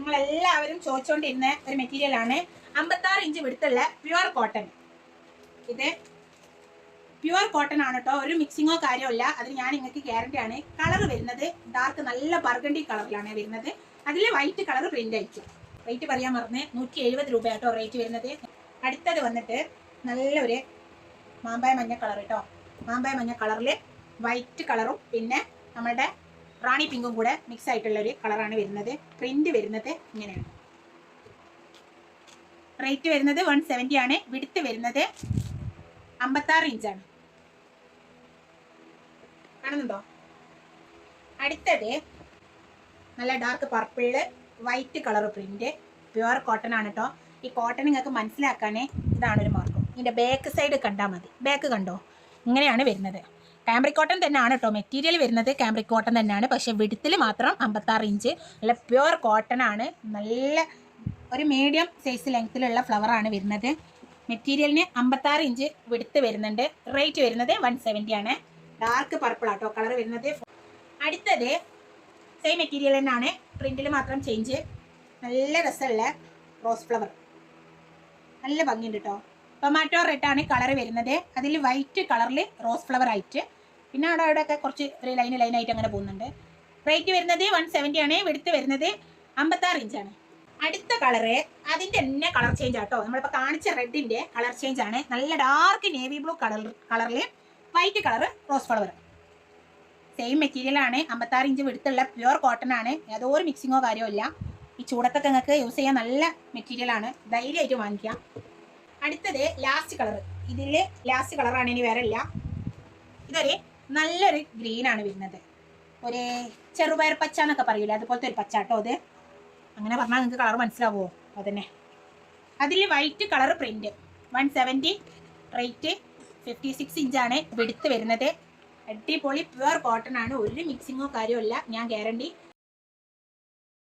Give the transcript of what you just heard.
നിങ്ങളെല്ലാവരും ചോദിച്ചുകൊണ്ടിരുന്ന ഒരു മെറ്റീരിയലാണ് 56 ഇഞ്ച് വിടുത്തുള്ള പ്യുവർ കോട്ടൺ. ഇത് പ്യുവർ കോട്ടൺ ആണ് കേട്ടോ, ഒരു മിക്സിങ്ങോ കാര്യമില്ല. അതിന് ഞാൻ നിങ്ങൾക്ക് ഗ്യാരണ്ടി ആണ്. കളർ വരുന്നത് ഡാർക്ക് നല്ല ബർഗണ്ടി കളറിലാണ് വരുന്നത്. അതിൽ വൈറ്റ് കളർ പ്രിന്റ് അയച്ചു. റേറ്റ് പറയാൻ മറന്ന് 170 രൂപ കേട്ടോ റേറ്റ് വരുന്നത്. അടുത്തത് വന്നിട്ട് നല്ലൊരു മാമ്പായ മഞ്ഞ കളർ കേട്ടോ. മാമ്പായ മഞ്ഞ കളറിൽ വൈറ്റ് കളറും പിന്നെ നമ്മുടെ റാണി പിങ്കും കൂടെ മിക്സ് ആയിട്ടുള്ളൊരു കളറാണ് വരുന്നത്. പ്രിന്റ് വരുന്നത് ഇങ്ങനെയാണ്. റേറ്റ് വരുന്നത് 170 ആണ്. വിടുത്ത് വരുന്നത് 56 ഇഞ്ചാണ്. കാണുന്നുണ്ടോ? അടുത്തത് നല്ല dark purple white colour print pure cotton ആണ് കേട്ടോ. ഈ കോട്ടൺ നിങ്ങൾക്ക് മനസ്സിലാക്കാനേ ഇതാണൊരു മാർക്കും. ഇതിൻ്റെ ബാക്ക് സൈഡ് കണ്ടാൽ മതി. ബാക്ക് കണ്ടോ? ഇങ്ങനെയാണ് വരുന്നത്. കാംബ്രിക് കോട്ടൺ തന്നെയാണ് കേട്ടോ മെറ്റീരിയൽ വരുന്നത്. കാംബ്രിക് കോട്ടൺ തന്നെയാണ്, പക്ഷേ വിടുത്തിൽ മാത്രം 56 ഇഞ്ച്. നല്ല പ്യുവർ കോട്ടൺ ആണ്. നല്ല ഒരു മീഡിയം സൈസ് ലെങ്ത്തിലുള്ള ഫ്ലവറാണ് വരുന്നത്. മെറ്റീരിയലിന് 56 ഇഞ്ച് വിടുത്ത് വരുന്നുണ്ട്. റേറ്റ് വരുന്നത് 170 ആണ്. ഡാർക്ക് പർപ്പിൾ ആട്ടോ കളർ വരുന്നത്. അടുത്തത് സെയിം മെറ്റീരിയൽ തന്നെയാണ്, പ്രിന്റിൽ മാത്രം ചേഞ്ച്. നല്ല രസമുള്ള റോസ് ഫ്ലവർ, നല്ല ഭംഗിയുണ്ട് കേട്ടോ. ടൊമാറ്റോ റെഡ് ആണ് കളർ വരുന്നത്. അതിൽ വൈറ്റ് കളറിൽ റോസ് ഫ്ലവർ ആയിട്ട് പിന്നെ അവിടെയൊക്കെ കുറച്ച് ഒരു ലൈനായിട്ട് അങ്ങനെ പോകുന്നുണ്ട്. റേറ്റ് വരുന്നത് 170 ആണ്. വിടുത്ത് വരുന്നത് 56 ഇഞ്ചാണ്. അടുത്ത കളറ് അതിൻ്റെ തന്നെ കളർ ചേഞ്ച് ആട്ടോ. നമ്മളിപ്പോൾ കാണിച്ച റെഡിൻ്റെ കളർ ചേഞ്ച് ആണ്. നല്ല ഡാർക്ക് നേവി ബ്ലൂ കളറിൽ white colour rose flower. Same material ആണ്. 56 ഇഞ്ച് വിടുത്തുള്ള പ്യുവർ കോട്ടൺ ആണ്. യാതൊരു മിക്സിങ്ങോ കാര്യമോ ഇല്ല. ഈ ചൂടത്തൊക്കെ നിങ്ങൾക്ക് യൂസ് ചെയ്യാൻ നല്ല മെറ്റീരിയൽ ആണ്. ധൈര്യമായിട്ട് വാങ്ങിക്കാം. അടുത്തത് ലാസ്റ്റ് കളർ. ഇതിൽ ലാസ്റ്റ് കളറാണ്, ഇനി വേറെ ഇല്ല. ഇതൊരു നല്ലൊരു ഗ്രീനാണ് വരുന്നത്. ഒരു ചെറുപയർ പച്ച എന്നൊക്കെ പറയൂല, അതുപോലത്തെ ഒരു പച്ച കേട്ടോ. അത് അങ്ങനെ പറഞ്ഞാൽ നിങ്ങൾക്ക് കളർ മനസ്സിലാവുമോ? അതന്നെ. അതിൽ വൈറ്റ് കളർ പ്രിന്റ് 170. റേറ്റ് 56 ഇഞ്ചാണ് വിടുത്ത് വരുന്നത്. അടിപൊളി പ്യുവർ കോട്ടൺ ആണ്. ഒരു മിക്സിങ്ങോ കാര്യമില്ല, ഞാൻ ഗ്യാരണ്ടി.